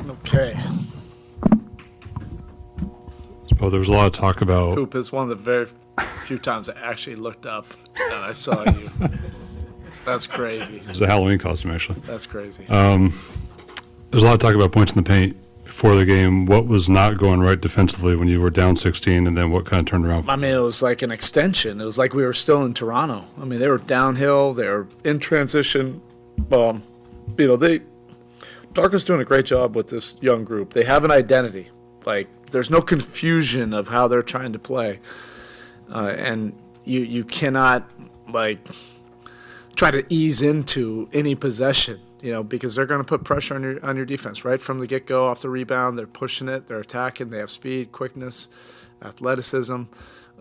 Okay. Oh, there was a lot of talk about. Coop is one of the very few times I actually looked up and I saw you. That's crazy. It was a Halloween costume, actually. That's crazy. There's a lot of talk about points in the paint before the game. What was not going right defensively when you were down 16, and then what kind of turned around? I mean, it was like an extension. It was like we were still in Toronto. I mean, they were downhill. They were in transition. Darko's doing a great job with this young group. They have an identity. Like, there's no confusion of how they're trying to play. And you cannot, like, try to ease into any possession, because they're going to put pressure on your defense right from the get-go off the rebound. They're pushing it. They're attacking. They have speed, quickness, athleticism.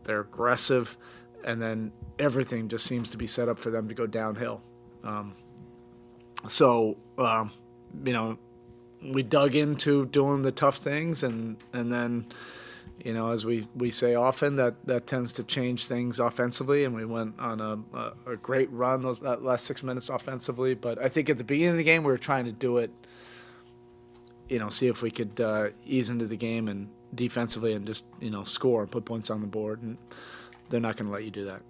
They're aggressive. And then everything just seems to be set up for them to go downhill. We dug into doing the tough things, and then, as we say often, that tends to change things offensively, and we went on a great run that last 6 minutes offensively. But I think at the beginning of the game we were trying to do it, see if we could ease into the game and defensively and just, score and put points on the board, and they're not going to let you do that.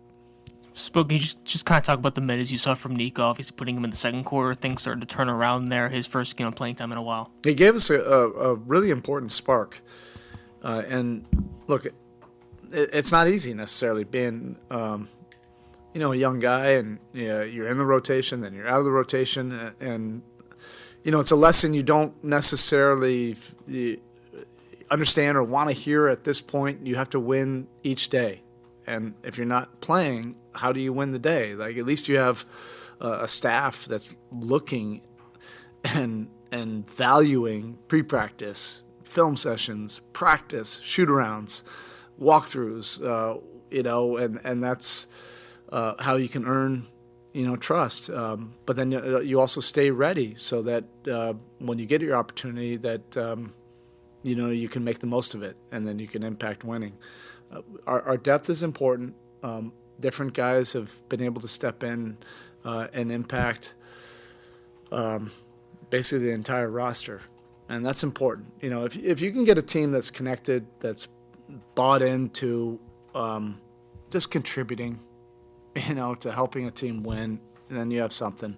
Spoke, you just kind of talk about the minutes you saw from Nikola, obviously putting him in the second quarter. Things started to turn around there, his first playing time in a while. He gave us a really important spark. And look, it's not easy necessarily being, a young guy, and you're in the rotation, then you're out of the rotation. And it's a lesson you don't necessarily understand or want to hear at this point. You have to win each day. And if you're not playing, how do you win the day? Like, at least you have a staff that's looking and valuing pre-practice, film sessions, practice, shoot-arounds, walkthroughs, and that's how you can earn, trust. But then you also stay ready so that when you get your opportunity that, you can make the most of it, and then you can impact winning. Our depth is important. Different guys have been able to step in and impact basically the entire roster, and that's important. If you can get a team that's connected, that's bought into just contributing, to helping a team win, then you have something.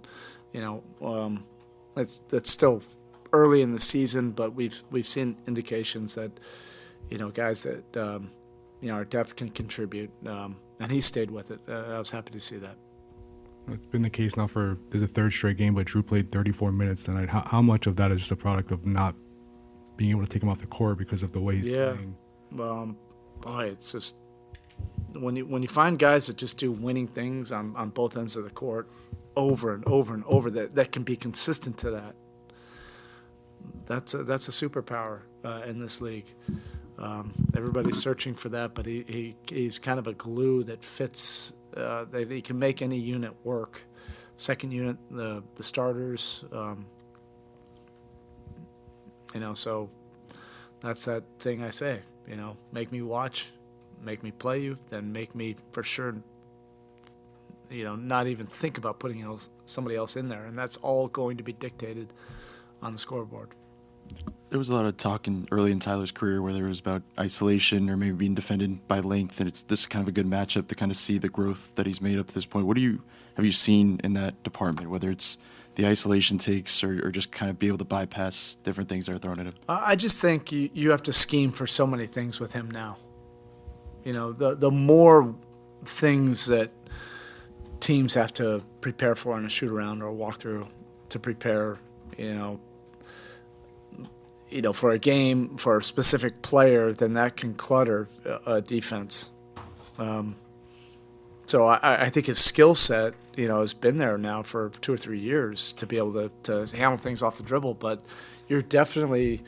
That's still early in the season, but we've seen indications that guys that our depth can contribute, and he stayed with it. I was happy to see that. It's been the case now for there's a third straight game, but Drew played 34 minutes tonight. How much of that is just a product of not being able to take him off the court because of the way he's playing? It's just when you find guys that just do winning things on both ends of the court over and over and over that can be consistent to that. That's a superpower in this league. Everybody's searching for that, but he's kind of a glue that fits. He can make any unit work. Second unit, the starters. So that's that thing I say. Make me watch, make me play you, then make me for sure. Not even think about putting somebody else in there, and that's all going to be dictated on the scoreboard. There was a lot of talk early in Tyler's career where there was about isolation or maybe being defended by length, and this is kind of a good matchup to kind of see the growth that he's made up to this point. What have you seen in that department, whether it's the isolation takes or just kind of be able to bypass different things that are thrown at him? I just think you have to scheme for so many things with him now. The more things that teams have to prepare for in a shoot-around or a walkthrough to prepare, for a game, for a specific player, then that can clutter a defense. So I think his skill set, has been there now for 2 or 3 years to be able to handle things off the dribble. But you're definitely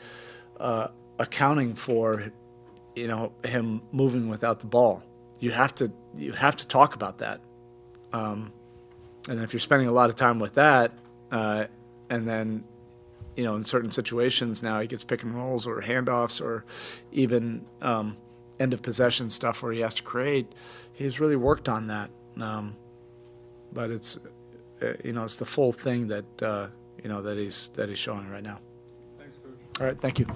accounting for, him moving without the ball. You have to talk about that. And if you're spending a lot of time with that, and then in certain situations now he gets pick and rolls or handoffs or even end of possession stuff where he has to create. He's really worked on that, but it's it's the full thing that that he's showing right now. Thanks, Coach. All right, thank you.